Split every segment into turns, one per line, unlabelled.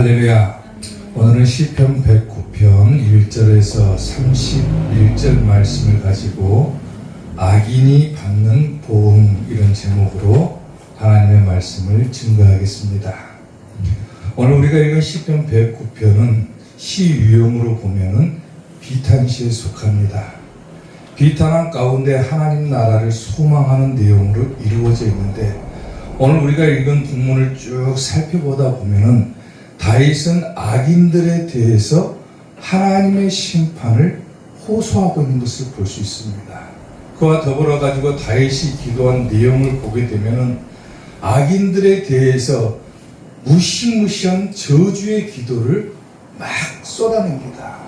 할렐루야. 오늘은 시편 109편 1절에서 31절 말씀을 가지고 악인이 받는 보응, 이런 제목으로 하나님의 말씀을 증거하겠습니다. 오늘 우리가 읽은 시편 109편은 시 유형으로 보면은 비탄시에 속합니다. 비탄한 가운데 하나님 나라를 소망하는 내용으로 이루어져 있는데, 오늘 우리가 읽은 본문을 쭉 살펴보다 보면은 다윗은 악인들에 대해서 하나님의 심판을 호소하고 있는 것을 볼 수 있습니다. 그와 더불어 가지고 다윗이 기도한 내용을 보게 되면은 악인들에 대해서 무시무시한 저주의 기도를 막 쏟아냅니다.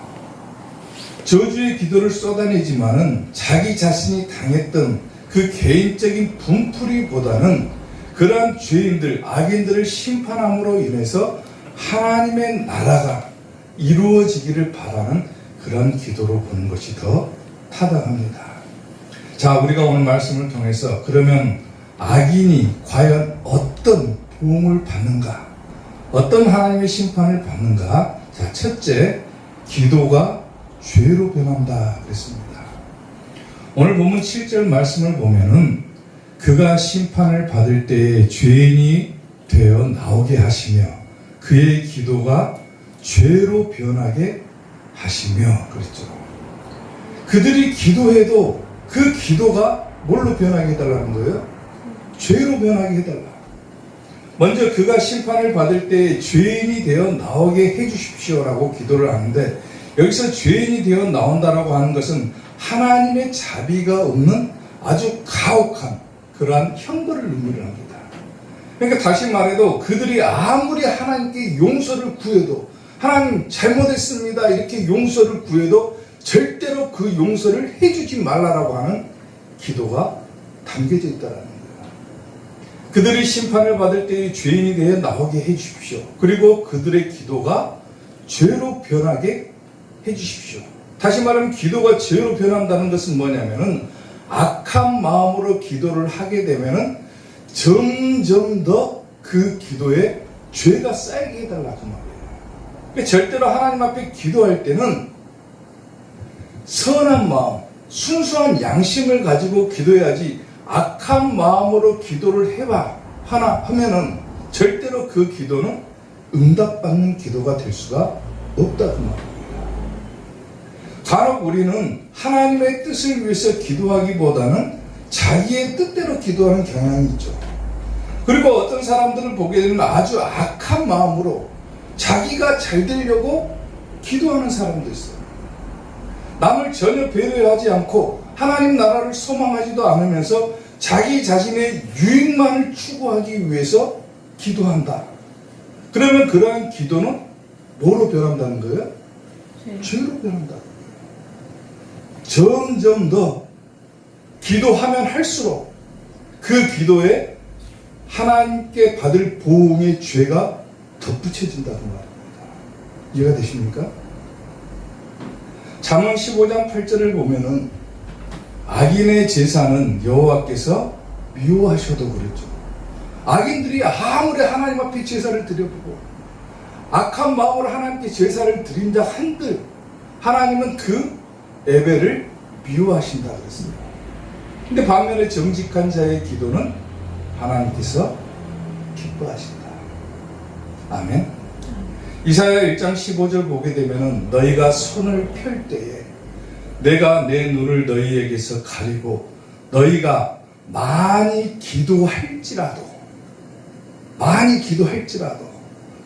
저주의 기도를 쏟아내지만은 자기 자신이 당했던 그 개인적인 분풀이보다는 그러한 죄인들, 악인들을 심판함으로 인해서 하나님의 나라가 이루어지기를 바라는 그런 기도로 보는 것이 더 타당합니다. 자, 우리가 오늘 말씀을 통해서 그러면 악인이 과연 어떤 보응을 받는가, 어떤 하나님의 심판을 받는가? 자, 첫째, 기도가 죄로 변한다 그랬습니다. 오늘 본문 7절 말씀을 보면은 그가 심판을 받을 때에 죄인이 되어 나오게 하시며 그의 기도가 죄로 변하게 하시며 그랬죠. 그들이 기도해도 그 기도가 뭘로 변하게 해달라는 거예요? 죄로 변하게 해달라. 먼저 그가 심판을 받을 때 죄인이 되어 나오게 해주십시오라고 기도를 하는데, 여기서 죄인이 되어 나온다라고 하는 것은 하나님의 자비가 없는 아주 가혹한 그러한 형벌을 의미를 합니다. 그러니까 다시 말해도 그들이 아무리 하나님께 용서를 구해도, 하나님 잘못했습니다 이렇게 용서를 구해도 절대로 그 용서를 해주지 말라라고 하는 기도가 담겨져 있다는 거예요. 그들이 심판을 받을 때의 죄인이 되어 나오게 해주십시오. 그리고 그들의 기도가 죄로 변하게 해주십시오. 다시 말하면 기도가 죄로 변한다는 것은 뭐냐면은 악한 마음으로 기도를 하게 되면은 점점 더 그 기도에 죄가 쌓이게 해달라 그 말이에요. 그러니까 절대로 하나님 앞에 기도할 때는 선한 마음, 순수한 양심을 가지고 기도해야지, 악한 마음으로 기도를 하면은 절대로 그 기도는 응답받는 기도가 될 수가 없다 그 말이에요. 간혹 우리는 하나님의 뜻을 위해서 기도하기보다는 자기의 뜻대로 기도하는 경향이 있죠. 그리고 어떤 사람들을 보게 되면 아주 악한 마음으로 자기가 잘 되려고 기도하는 사람도 있어요. 남을 전혀 배려하지 않고 하나님 나라를 소망하지도 않으면서 자기 자신의 유익만을 추구하기 위해서 기도한다. 그러면 그러한 기도는 뭐로 변한다는 거예요? 죄로 변한다. 점점 더 기도하면 할수록 그 기도에 하나님께 받을 보응의 죄가 덧붙여진다는 말입니다. 이해가 되십니까? 잠언 15장 8절을 보면은 악인의 제사는 여호와께서 미워하셔도 그랬죠. 악인들이 아무리 하나님 앞에 제사를 드려보고 악한 마음으로 하나님께 제사를 드린 자 한들 하나님은 그 예배를 미워하신다 그랬습니다. 근데 반면에 정직한 자의 기도는 하나님께서 기뻐하신다. 아멘. 이사야 1장 15절 보게 되면은 너희가 손을 펼 때에 내가 내 눈을 너희에게서 가리고 너희가 많이 기도할지라도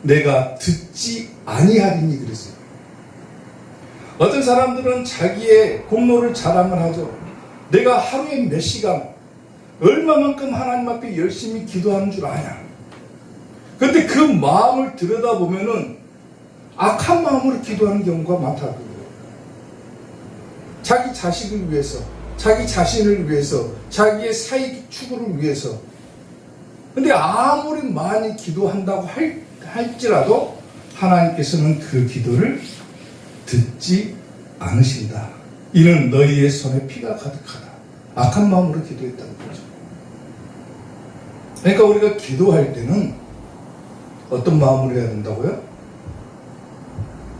내가 듣지 아니하리니 그랬어요. 어떤 사람들은 자기의 공로를 자랑을 하죠. 내가 하루에 몇 시간 얼마만큼 하나님 앞에 열심히 기도하는 줄 아냐. 그런데 그 마음을 들여다보면은 악한 마음으로 기도하는 경우가 많다고요. 자기 자식을 위해서, 자기 자신을 위해서, 자기의 사익 추구를 위해서. 근데 아무리 많이 기도한다고 할지라도 하나님께서는 그 기도를 듣지 않으신다. 이는 너희의 손에 피가 가득하다. 악한 마음으로 기도했다는 거죠. 그러니까 우리가 기도할 때는 어떤 마음으로 해야 된다고요?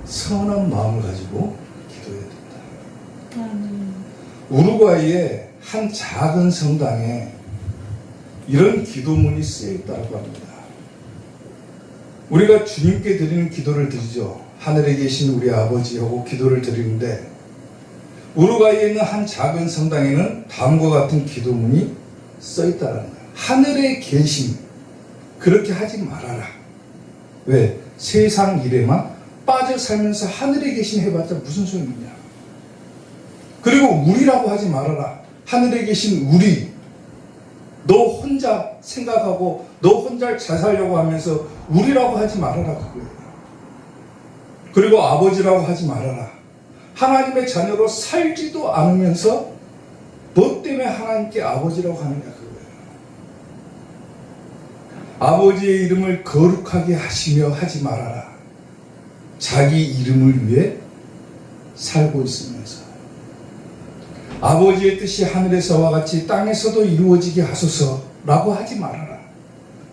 선한 마음을 가지고 기도해야 된다. 우루과이의 한 작은 성당에 이런 기도문이 쓰여 있다고 합니다. 우리가 주님께 드리는 기도를 드리죠. 하늘에 계신 우리 아버지하고 기도를 드리는데 우루과이에 있는 한 작은 성당에는 다음과 같은 기도문이 써 있다는 거예요. 하늘에 계신, 그렇게 하지 말아라. 왜? 세상 일에만 빠져 살면서 하늘에 계신 해봤자 무슨 소용이냐. 그리고 우리라고 하지 말아라. 하늘에 계신 우리, 너 혼자 생각하고 너 혼자 잘 살려고 하면서 우리라고 하지 말아라, 그거예요. 그리고 아버지라고 하지 말아라. 하나님의 자녀로 살지도 않으면서 너 때문에 하나님께 아버지라고 하느냐, 그거예요. 아버지의 이름을 거룩하게 하시며 하지 말아라. 자기 이름을 위해 살고 있으면서 아버지의 뜻이 하늘에서와 같이 땅에서도 이루어지게 하소서라고 하지 말아라.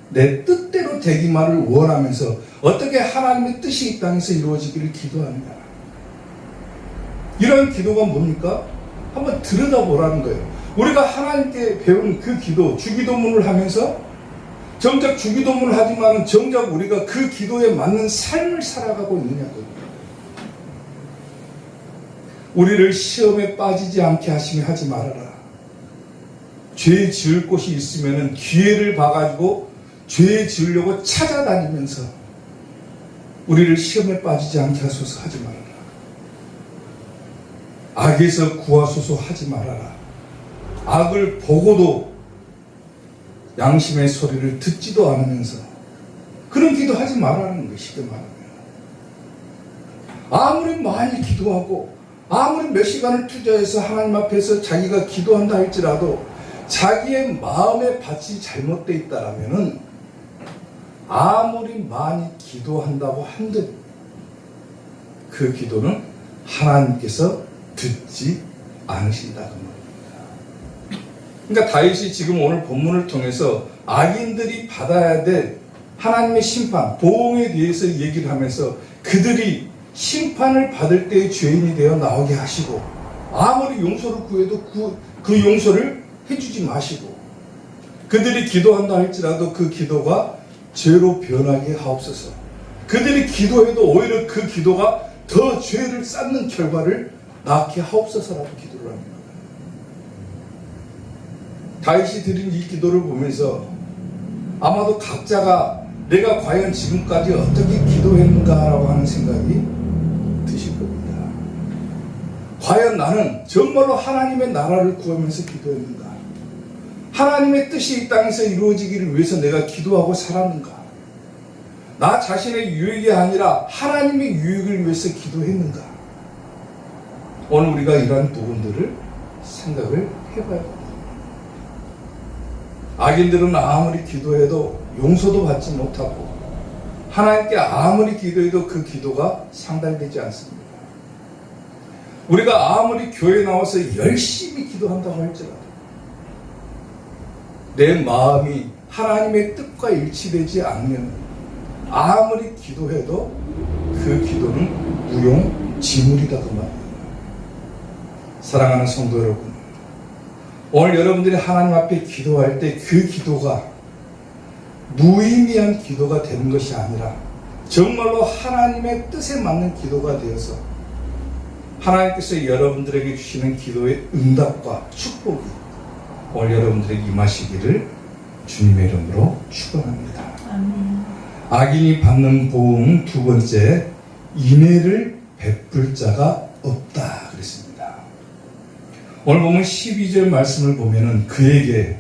내 뜻대로 되기만을 원하면서 어떻게 하나님의 뜻이 이 땅에서 이루어지기를 기도하느냐. 이런 기도가 뭡니까? 한번 들여다보라는 거예요. 우리가 하나님께 배운 그 기도, 주기도문을 하면서 정작 주기도문을 하지만 정작 우리가 그 기도에 맞는 삶을 살아가고 있느냐고요. 우리를 시험에 빠지지 않게 하시며 하지 말아라. 죄 지을 곳이 있으면 기회를 봐가지고 죄 지으려고 찾아다니면서 우리를 시험에 빠지지 않게 하소서 하지 말아라. 악에서 구하소서 하지 말아라. 악을 보고도 양심의 소리를 듣지도 않으면서 그런 기도 하지 말라는 것이 쉽게 말하면. 아무리 많이 기도하고 아무리 몇 시간을 투자해서 하나님 앞에서 자기가 기도한다 할지라도 자기의 마음의 밭이 잘못되어 있다라면은 아무리 많이 기도한다고 한들 그 기도는 하나님께서 듣지 않으신다는 겁니다. 그러니까 다윗이 지금 오늘 본문을 통해서 악인들이 받아야 될 하나님의 심판, 보응에 대해서 얘기를 하면서 그들이 심판을 받을 때의 죄인이 되어 나오게 하시고 아무리 용서를 구해도 그 용서를 해주지 마시고 그들이 기도한다 할지라도 그 기도가 죄로 변하게 하옵소서. 그들이 기도해도 오히려 그 기도가 더 죄를 쌓는 결과를 낳게 하옵소서라고 기도를 합니다. 다윗이 드린 이 기도를 보면서 아마도 각자가 내가 과연 지금까지 어떻게 기도했는가라고 하는 생각이 드실 겁니다. 과연 나는 정말로 하나님의 나라를 구하면서 기도했는가? 하나님의 뜻이 이 땅에서 이루어지기를 위해서 내가 기도하고 살았는가? 나 자신의 유익이 아니라 하나님의 유익을 위해서 기도했는가? 오늘 우리가 이러한 부분들을 생각을 해봐야 합니다. 악인들은 아무리 기도해도 용서도 받지 못하고 하나님께 아무리 기도해도 그 기도가 상달되지 않습니다. 우리가 아무리 교회에 나와서 열심히 기도한다고 할지라도 내 마음이 하나님의 뜻과 일치되지 않으면 아무리 기도해도 그 기도는 무용지물이다 그 말이에요. 사랑하는 성도 여러분, 오늘 여러분들이 하나님 앞에 기도할 때 그 기도가 무의미한 기도가 되는 것이 아니라 정말로 하나님의 뜻에 맞는 기도가 되어서 하나님께서 여러분들에게 주시는 기도의 응답과 축복이 오늘 여러분들에게 임하시기를 주님의 이름으로 축원합니다.
아멘.
악인이 받는 보응 두 번째, 인애를 베풀 자가 없다 그랬습니다. 오늘 보면 12절 말씀을 보면은 그에게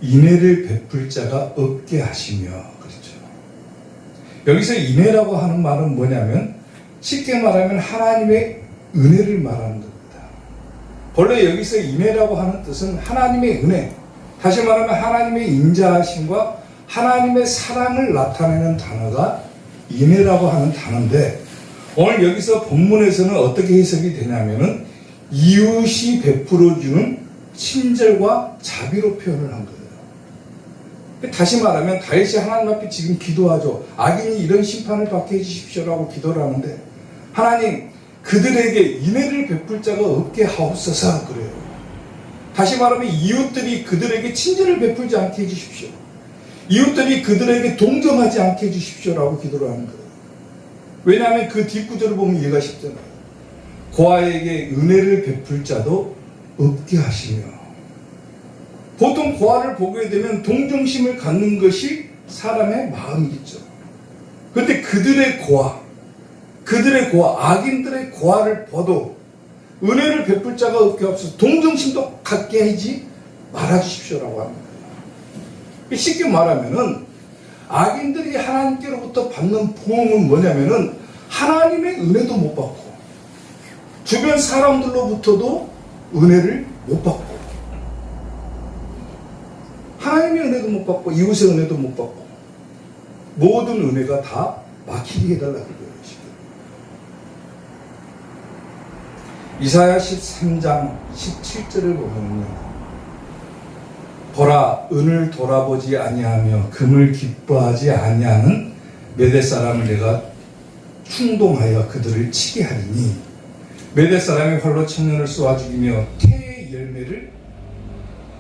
인애를 베풀 자가 없게 하시며 그렇죠. 여기서 인애라고 하는 말은 뭐냐면 쉽게 말하면 하나님의 은혜를 말하는 겁니다. 본래 여기서 인애라고 하는 뜻은 하나님의 은혜, 다시 말하면 하나님의 인자하심과 하나님의 사랑을 나타내는 단어가 인애라고 하는 단어인데 오늘 여기서 본문에서는 어떻게 해석이 되냐면은 이웃이 베풀어주는 친절과 자비로 표현을 한 거예요. 다시 말하면 다윗이 하나님 앞에 지금 기도하죠. 악인이 이런 심판을 받게 해주십시오라고 기도를 하는데 하나님 그들에게 인애를 베풀 자가 없게 하옵소서 그래요. 다시 말하면 이웃들이 그들에게 친절을 베풀지 않게 해주십시오. 이웃들이 그들에게 동정하지 않게 해주십시오라고 기도를 하는 거예요. 왜냐하면 그 뒷구절을 보면 이해가 쉽잖아요. 고아에게 은혜를 베풀 자도 없게 하시며. 보통 고아를 보게 되면 동정심을 갖는 것이 사람의 마음이겠죠. 그런데 그들의 고아, 악인들의 고아를 봐도 은혜를 베풀 자가 없게 없어서 동정심도 갖게 하지 말아주십시오라고 하는 거예요. 쉽게 말하면은 악인들이 하나님께로부터 받는 보응은 뭐냐면은 하나님의 은혜도 못 받고 주변 사람들로부터도 은혜를 못 받고 하나님의 은혜도 못 받고 이웃의 은혜도 못 받고 모든 은혜가 다 막히게 해달라고 그래요. 이사야 13장 17절을 보면요. 보라, 은을 돌아보지 아니하며 금을 기뻐하지 아니하는 메대 사람을 내가 충동하여 그들을 치게 하리니 메대 사람이 활로 청년을 쏘아 죽이며 태의 열매를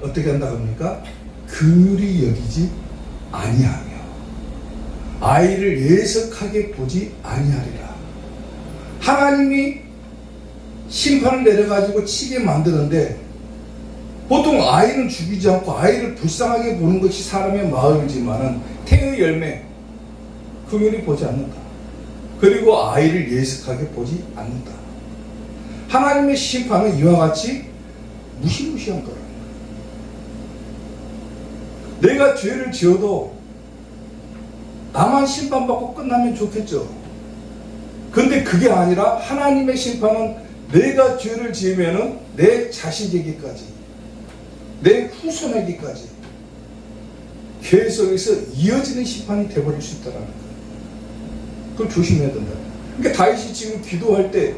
어떻게 한다고 합니까? 긍휼히 여기지 아니하며 아이를 예석하게 보지 아니하리라. 하나님이 심판을 내려가지고 치게 만드는데 보통 아이는 죽이지 않고 아이를 불쌍하게 보는 것이 사람의 마음이지만은 태의 열매 긍휼히 보지 않는다. 그리고 아이를 예식하게 보지 않는다. 하나님의 심판은 이와 같이 무시무시한 거라는 거예요. 내가 죄를 지어도 나만 심판받고 끝나면 좋겠죠. 그런데 그게 아니라 하나님의 심판은 내가 죄를 지으면은 내 자식에게까지 내 후손에게까지 계속해서 이어지는 심판이 되어버릴 수 있다는 거예요. 그걸 조심해야 된다. 그러니까 다윗이 지금 기도할 때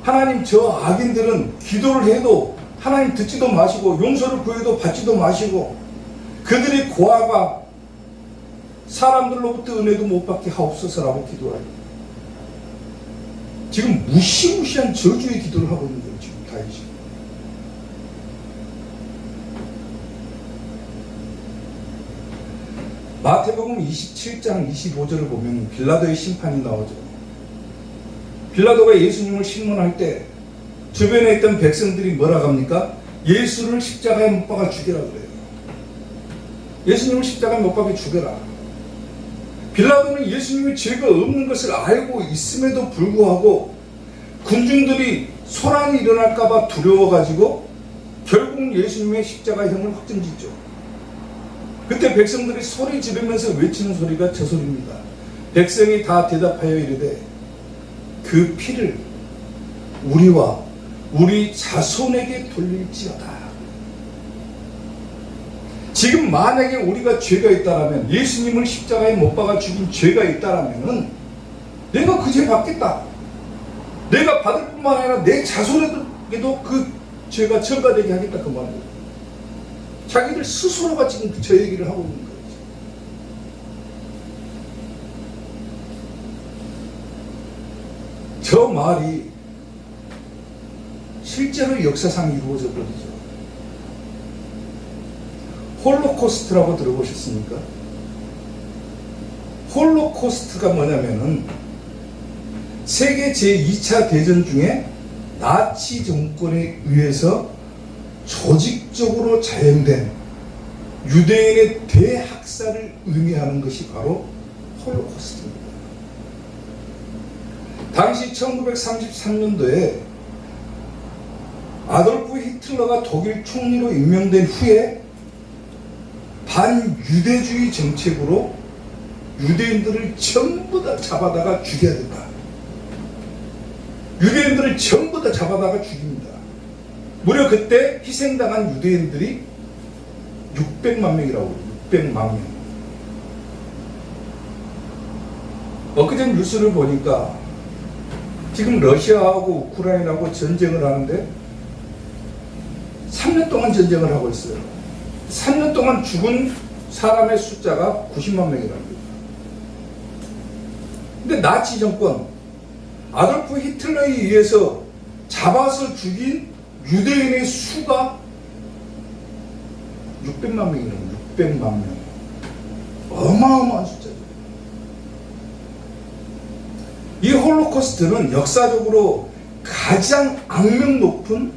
하나님 저 악인들은 기도를 해도 하나님 듣지도 마시고 용서를 구해도 받지도 마시고 그들의 고아가 사람들로부터 은혜도 못 받게 하옵소서라고 기도해요. 지금 무시무시한 저주의 기도를 하고 있는 거예요. 지금 다윗이. 마태복음 27장 25절을 보면 빌라도의 심판이 나오죠. 빌라도가 예수님을 신문할 때 주변에 있던 백성들이 뭐라고 합니까? 예수를 십자가에 못 박아 죽여라 그래요. 예수님을 십자가에 못 박아 죽여라. 빌라도는 예수님이 죄가 없는 것을 알고 있음에도 불구하고 군중들이 소란이 일어날까봐 두려워가지고 결국 예수님의 십자가형을 확정짓죠. 그때 백성들이 소리 지르면서 외치는 소리가 저 소리입니다. 백성이 다 대답하여 이르되 그 피를 우리와 우리 자손에게 돌릴지어다. 지금 만약에 우리가 죄가 있다라면 예수님을 십자가에 못 박아 죽인 죄가 있다라면은 내가 그 죄 받겠다. 내가 받을 뿐만 아니라 내 자손에게도 그 죄가 전가되게 하겠다 그 말이에요. 자기들 스스로가 지금 저 얘기를 하고 있는 거예요. 저 말이 실제로 역사상 이루어져 버리죠. 홀로코스트라고 들어보셨습니까? 홀로코스트가 뭐냐면은 세계 제2차 대전 중에 나치 정권에 의해서 조직적으로 자행된 유대인의 대학살을 의미하는 것이 바로 홀로코스트입니다. 당시 1933년도에 아돌프 히틀러가 독일 총리로 임명된 후에 반유대주의 정책으로 유대인들을 전부 다 잡아다가 죽여야 된다. 유대인들을 전부 다 잡아다가 죽입니다. 무려 그때 희생당한 유대인들이 600만 명이라고 해요. 600만 명. 엊그제 뉴스를 보니까 지금 러시아하고 우크라이나하고 전쟁을 하는데 3년 동안 전쟁을 하고 있어요. 3년 동안 죽은 사람의 숫자가 90만 명이랍니다. 근데 나치 정권, 아돌프 히틀러에 의해서 잡아서 죽인 유대인의 수가 600만 명이라고. 600만 명. 어마어마한 숫자죠. 이 홀로코스트는 역사적으로 가장 악명 높은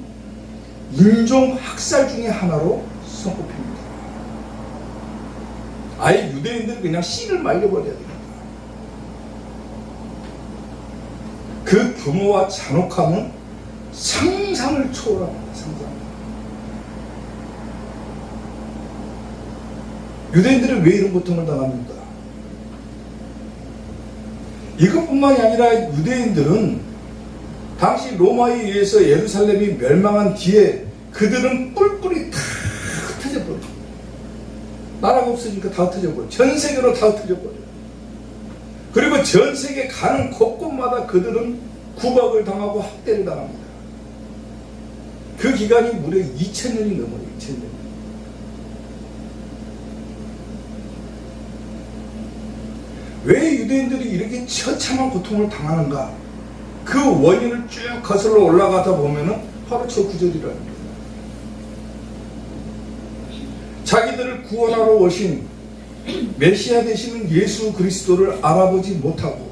인종 학살 중에 하나로 손꼽힙니다. 아예 유대인들은 그냥 씨를 말려버려야 됩니다. 그 규모와 잔혹함은 상상을 초월합니다. 상상. 유대인들은 왜 이런 고통을 당합니까? 이것뿐만이 아니라 유대인들은 당시 로마에 의해서 예루살렘이 멸망한 뒤에 그들은 뿔뿔이 다 흩어져 버려. 나라가 없으니까 다 흩어져 버려. 전 세계로 다 흩어져 버려. 그리고 전 세계 가는 곳곳마다 그들은 구박을 당하고 학대를 당합니다. 그 기간이 무려 2000년이 넘어요. 2000년. 왜 유대인들이 이렇게 처참한 고통을 당하는가? 그 원인을 쭉 거슬러 올라가다 보면은 바로 저 구절이랍니다. 자기들을 구원하러 오신 메시아 되시는 예수 그리스도를 알아보지 못하고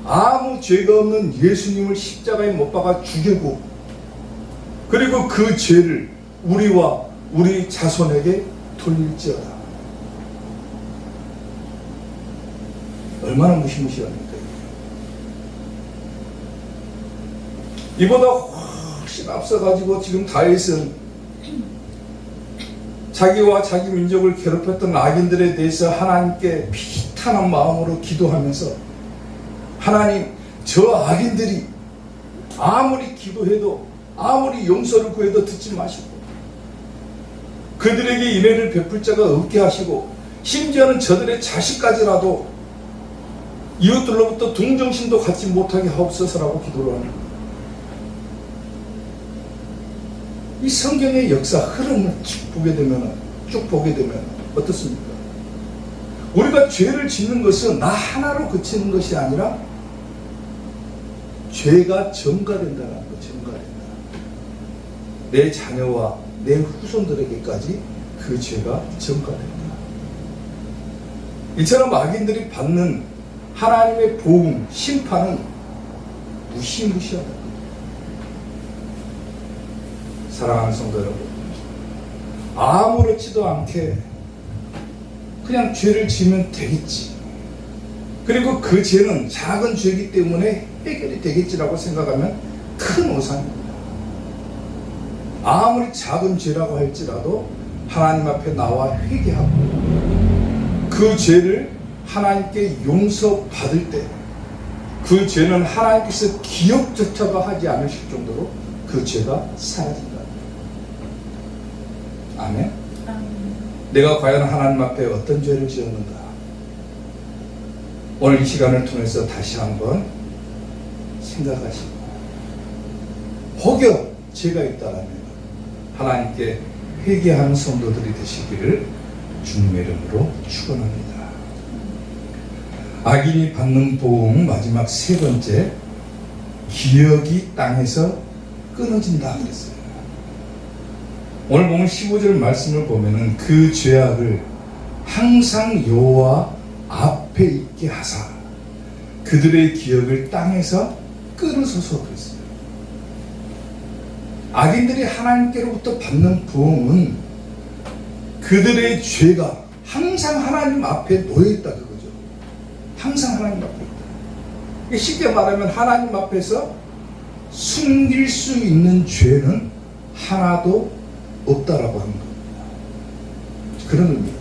아무 죄가 없는 예수님을 십자가에 못 박아 죽이고 그리고 그 죄를 우리와 우리 자손에게 돌릴지어다. 얼마나 무시무시합니까? 이보다 훨씬 앞서가지고 지금 다윗은 자기와 자기 민족을 괴롭혔던 악인들에 대해서 하나님께 비탄한 마음으로 기도하면서 하나님, 저 악인들이 아무리 기도해도 아무리 용서를 구해도 듣지 마시고 그들에게 인애를 베풀 자가 없게 하시고 심지어는 저들의 자식까지라도 이웃들로부터 동정심도 갖지 못하게 하옵소서라고 기도를 합니다. 이 성경의 역사 흐름을 쭉 보게 되면 어떻습니까? 우리가 죄를 짓는 것은 나 하나로 그치는 것이 아니라 죄가 전가된다는 것, 전가된다. 내 자녀와 내 후손들에게까지 그 죄가 전가된다. 이처럼 악인들이 받는 하나님의 보응, 심판은 무시무시하다. 사랑하는 성도 여러분, 아무렇지도 않게 그냥 죄를 지으면 되겠지. 그리고 그 죄는 작은 죄이기 때문에 해결이 되겠지라고 생각하면 큰 오산입니다. 아무리 작은 죄라고 할지라도 하나님 앞에 나와 회개하고 그 죄를 하나님께 용서받을 때 그 죄는 하나님께서 기억조차도 하지 않으실 정도로 그 죄가 사라진다. 아멘. 내가 과연 하나님 앞에 어떤 죄를 지었는가? 오늘 이 시간을 통해서 다시 한번 생각하시고 혹여 죄가 있다면 하나님께 회개하는 성도들이 되시기를 주님의 이름으로 축원합니다. 악인이 받는 보응 마지막 세 번째, 기억이 땅에서 끊어진다 그랬어요. 오늘 보면 15절 말씀을 보면은 그 죄악을 항상 여호와 앞에 있게 하사 그들의 기억을 땅에서 끊으소서 그랬어요. 악인들이 하나님께로부터 받는 보응은 그들의 죄가 항상 하나님 앞에 놓여있다 그거죠. 항상 하나님 앞에 있다. 쉽게 말하면 하나님 앞에서 숨길 수 있는 죄는 하나도 없다라고 하는 겁니다. 그런 의미예요.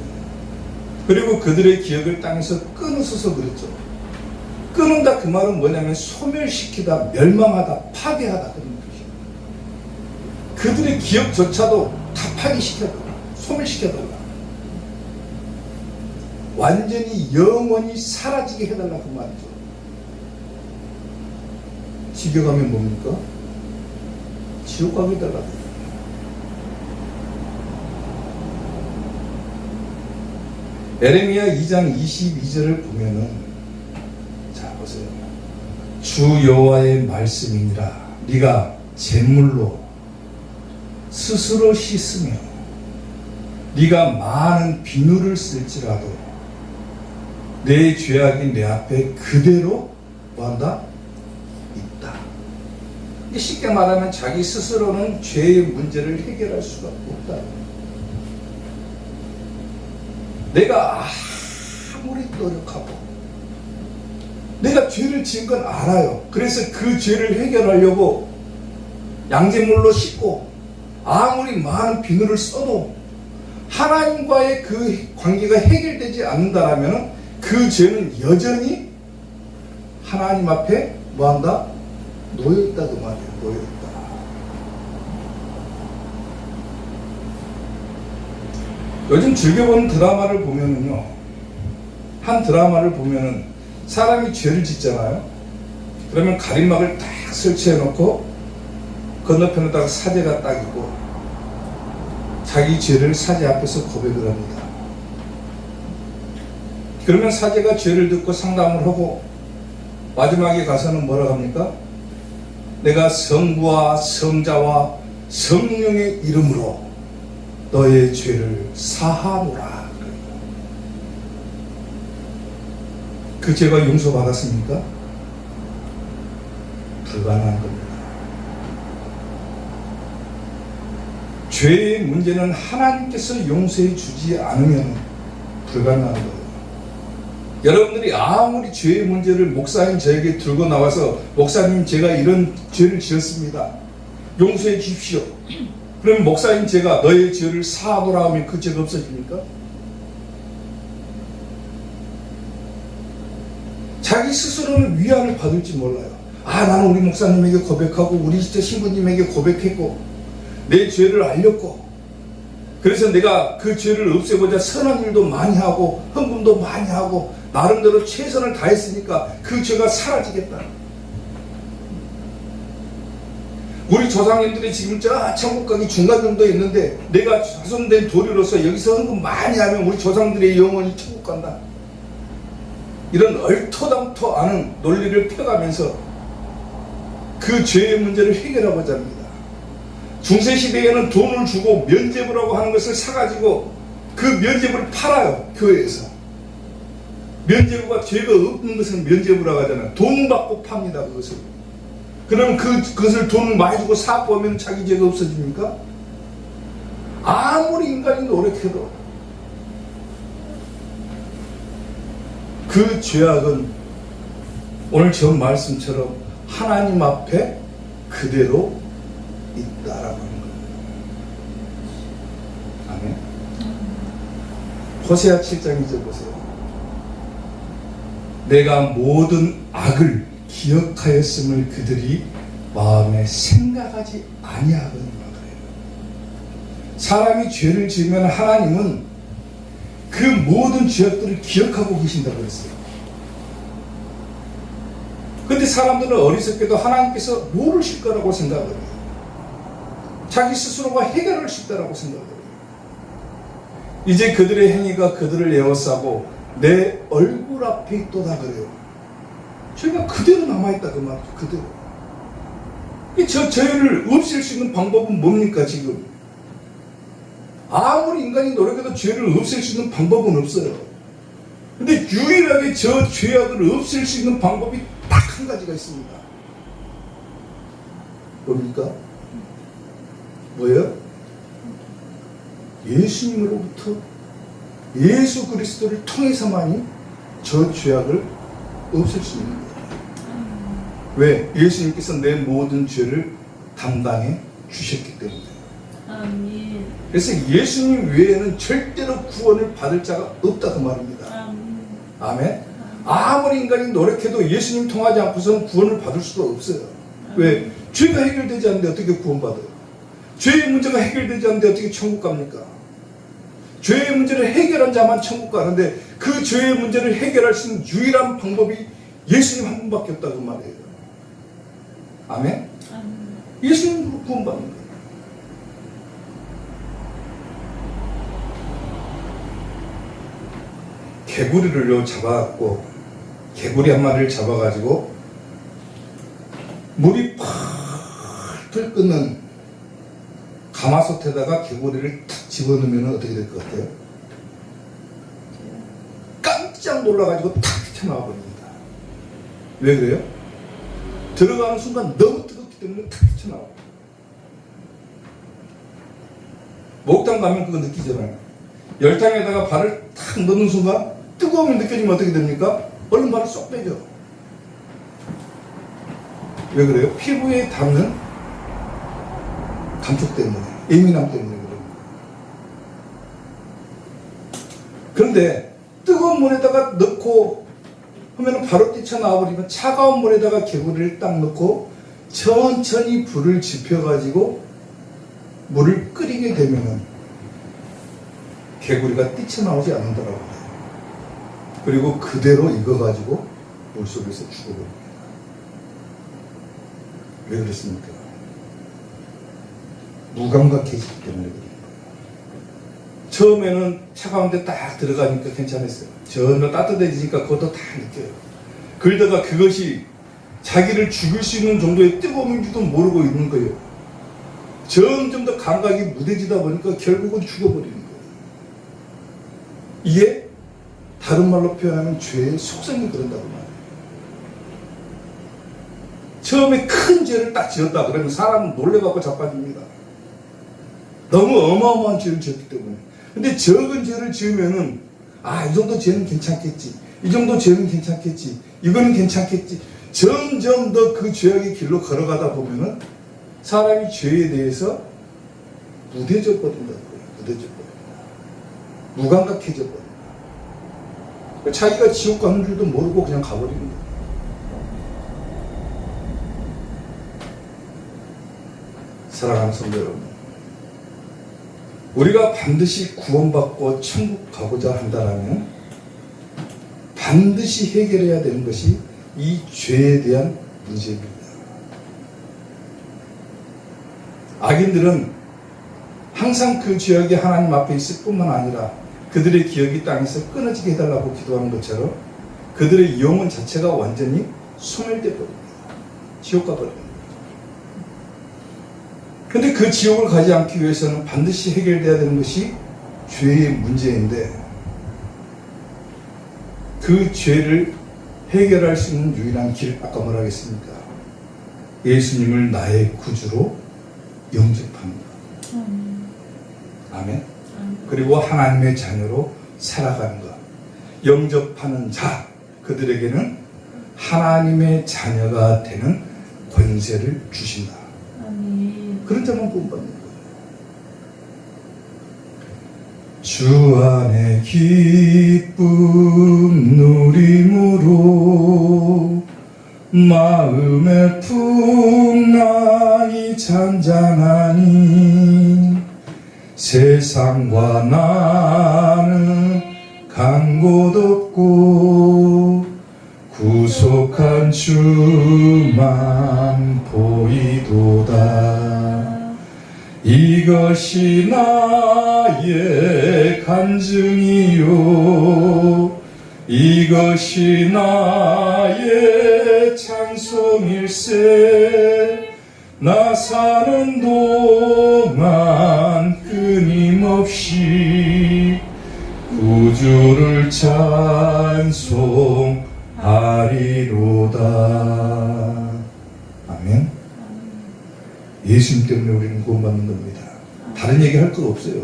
그리고 그들의 기억을 땅에서 끊으소서 그랬죠. 끊는다 그 말은 뭐냐면 소멸시키다, 멸망하다, 파괴하다 그런 뜻이에요. 그들의 기억조차도 다 파괴시켜달라, 소멸시켜달라. 완전히 영원히 사라지게 해달라 그 말이죠. 지옥 가면 뭡니까? 지옥 가게 해달라. 에레미야 2장 22절을 보면은 자 보세요. 주 여호와의 말씀이니라. 네가 제물로 스스로 씻으며 네가 많은 비누를 쓸지라도 내 죄악이 내 앞에 그대로 뭐한다? 있다. 쉽게 말하면 자기 스스로는 죄의 문제를 해결할 수가 없다. 내가 아무리 노력하고 내가 죄를 지은 건 알아요. 그래서 그 죄를 해결하려고 양제물로 씻고 아무리 많은 비누를 써도 하나님과의 그 관계가 해결되지 않는다면 그 죄는 여전히 하나님 앞에 뭐한다? 놓여있다 그 말이에요. 놓여있다. 요즘 즐겨보는 드라마를 보면은요, 한 드라마를 보면은 사람이 죄를 짓잖아요. 그러면 가림막을 딱 설치해 놓고 건너편에다가 사제가 딱 있고 자기 죄를 사제 앞에서 고백을 합니다. 그러면 사제가 죄를 듣고 상담을 하고 마지막에 가서는 뭐라고 합니까? 내가 성부와 성자와 성령의 이름으로 너의 죄를 사하노라. 그 죄가 용서받았습니까? 불가능한 겁니다. 죄의 문제는 하나님께서 용서해 주지 않으면 불가능한 거예요. 여러분들이 아무리 죄의 문제를 목사님 저에게 들고 나와서 목사님 제가 이런 죄를 지었습니다. 용서해 주십시오. 그러면 목사님 제가 너의 죄를 사하노라 하면 그 죄가 없어집니까? 자기 스스로는 위안을 받을지 몰라요. 아, 나는 우리 목사님에게 고백하고 우리 신부님에게 고백했고 내 죄를 알렸고 그래서 내가 그 죄를 없애고자 선한 일도 많이 하고 헌금도 많이 하고 나름대로 최선을 다했으니까 그 죄가 사라지겠다. 우리 조상님들이 지금 저 천국 가기 중간 정도에 있는데 내가 자손된 도리로서 여기서 헌금 많이 하면 우리 조상들의 영혼이 천국 간다. 이런 얼토당토 않은 논리를 펴가면서 그 죄의 문제를 해결하고자 합니다. 중세시대에는 돈을 주고 면죄부라고 하는 것을 사가지고 그 면죄부를 팔아요. 교회에서. 면죄부가 죄가 없는 것은 면죄부라고 하잖아요. 돈 받고 팝니다. 그것을. 그러면 그것을 돈을 많이 주고 사고 하면 자기 죄가 없어집니까? 아무리 인간이 노력해도 그 죄악은 오늘 전 말씀처럼 하나님 앞에 그대로 있다라고 하는 거예요. 아멘. 호세아 7장 2절 보세요. 내가 모든 악을 기억하였음을 그들이 마음에 생각하지 아니하거니와 그래요. 사람이 죄를 지으면 하나님은 그 모든 죄악들을 기억하고 계신다고 그랬어요. 그런데 사람들은 어리석게도 하나님께서 모르실 거라고 생각을 해요. 자기 스스로가 해결할 수 있다고 생각을 해요. 이제 그들의 행위가 그들을 에워싸고 내 얼굴 앞에 있도다 그래요. 죄가 그대로 남아있다 그 말이죠. 그대로. 저 죄를 없앨 수 있는 방법은 뭡니까 지금? 아무리 인간이 노력해도 죄를 없앨 수 있는 방법은 없어요. 근데 유일하게 저 죄악을 없앨 수 있는 방법이 딱 한 가지가 있습니다. 뭡니까? 뭐예요? 예수님으로부터 예수 그리스도를 통해서만이 저 죄악을 없앨 수 있는 거예요. 왜? 예수님께서 내 모든 죄를 담당해 주셨기 때문에.
아멘.
그래서 예수님 외에는 절대로 구원을 받을 자가 없다고 말입니다. 아멘. 아무리 인간이 노력해도 예수님 통하지 않고서는 구원을 받을 수가 없어요. 왜? 죄가 해결되지 않는데 어떻게 구원받아요? 죄의 문제가 해결되지 않는데 어떻게 천국 갑니까? 죄의 문제를 해결한 자만 천국 가는데 그 죄의 문제를 해결할 수 있는 유일한 방법이 예수님 한 분밖에 없다고 말이에요. 아멘? 예수님으로 구원받는 거예요. 개구리를 잡아갖고 개구리 한 마리를 잡아가지고 물이 펄펄 끓는 가마솥에다가 개구리를 탁 집어넣으면 어떻게 될 것 같아요? 깜짝 놀라가지고 탁 튀어나와 버립니다. 왜 그래요? 들어가는 순간 너무 뜨겁기 때문에 탁 튀어나와. 목욕탕 가면 그거 느끼잖아요. 열탕에다가 발을 탁 넣는 순간 뜨거움이 느껴지면 어떻게 됩니까? 얼른 발을 쏙 빼죠. 왜 그래요? 피부에 닿는 감촉 때문에, 예민함 때문에 그래요. 그런데 뜨거운 물에다가 넣고 하면 바로 뛰쳐나와 버리면 차가운 물에다가 개구리를 딱 넣고 천천히 불을 지펴가지고 물을 끓이게 되면은 개구리가 뛰쳐나오지 않는다라고 해요. 그리고 그대로 익어가지고 물속에서 죽어버립니다. 왜 그렇습니까? 무감각해지기 때문에 그래요. 처음에는 차가운 데 딱 들어가니까 괜찮았어요. 전혀 따뜻해지니까 그것도 다 느껴요. 그러다가 그것이 자기를 죽일 수 있는 정도의 뜨거움인지도 모르고 있는 거예요. 점점 더 감각이 무뎌지다 보니까 결국은 죽어버리는 거예요. 이게 다른 말로 표현하면 죄의 속성이 그런다고 말해요. 처음에 큰 죄를 딱 지었다 그러면 사람은 놀래갖고 자빠집니다. 너무 어마어마한 죄를 지었기 때문에. 근데 적은 죄를 지으면은 이 정도 죄는 괜찮겠지, 이 정도 죄는 괜찮겠지, 이거는 괜찮겠지. 점점 더 그 죄악의 길로 걸어가다 보면은 사람이 죄에 대해서 무뎌져 버린다고요. 무뎌져 버린다. 무감각해져 버린다. 자기가 지옥 가는 줄도 모르고 그냥 가버리는 거예요. 사랑하는 성도 여러분, 우리가 반드시 구원받고 천국 가고자 한다면 반드시 해결해야 되는 것이 이 죄에 대한 문제입니다. 악인들은 항상 그 죄악이 하나님 앞에 있을 뿐만 아니라 그들의 기억이 땅에서 끊어지게 해달라고 기도하는 것처럼 그들의 영혼 자체가 완전히 소멸되어 버립니다. 지옥 가버립니다. 그런데 그 지옥을 가지 않기 위해서는 반드시 해결돼야 되는 것이 죄의 문제인데, 그 죄를 해결할 수 있는 유일한 길, 아까 뭐라 했습니까? 예수님을 나의 구주로 영접하는 것. 아멘. 그리고 하나님의 자녀로 살아가는 것. 영접하는 자, 그들에게는 하나님의 자녀가 되는 권세를 주신다. 그런 자만 구원받는 거예요. 주 안에 기쁨 누림으로 마음의 풍랑이 잔잔하니 세상과 나는 간 곳 없고 구속한 주만 보이도다. 이것이 나의 간증이요, 이것이 나의 찬송일세. 나 사는 동안 끊임없이 구주를 찬송하리로다. 아멘. 예수님 때문에 우리는 구원받는 겁니다. 다른 얘기 할 것 없어요.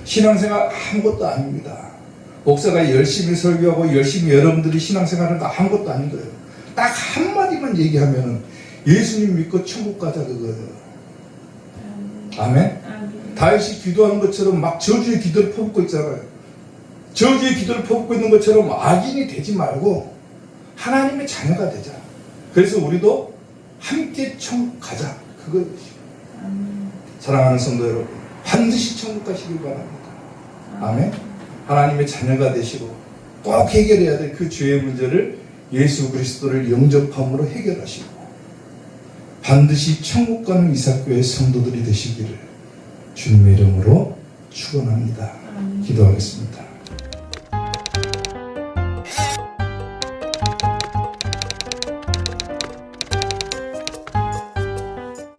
신앙생활 아무것도 아닙니다. 목사가 열심히 설교하고 열심히 여러분들이 신앙생활하는 거 아무것도 아닌 거예요. 딱 한마디만 얘기하면은 예수님 믿고 천국 가자 그거예요. 아멘. 다윗이 기도하는 것처럼 막 저주의 기도를 퍼붓고 있잖아요. 저주의 기도를 퍼붓고 있는 것처럼 악인이 되지 말고 하나님의 자녀가 되자. 그래서 우리도 함께 천국 가자. 그거 사랑하는 성도 여러분, 반드시 천국 가시길 바랍니다. 아멘. 하나님의 자녀가 되시고 꼭 해결해야 될 그 죄의 문제를 예수 그리스도를 영접함으로 해결하시고 반드시 천국 가는 이삭교회 성도들이 되시기를 주님의 이름으로 축원합니다. 기도하겠습니다.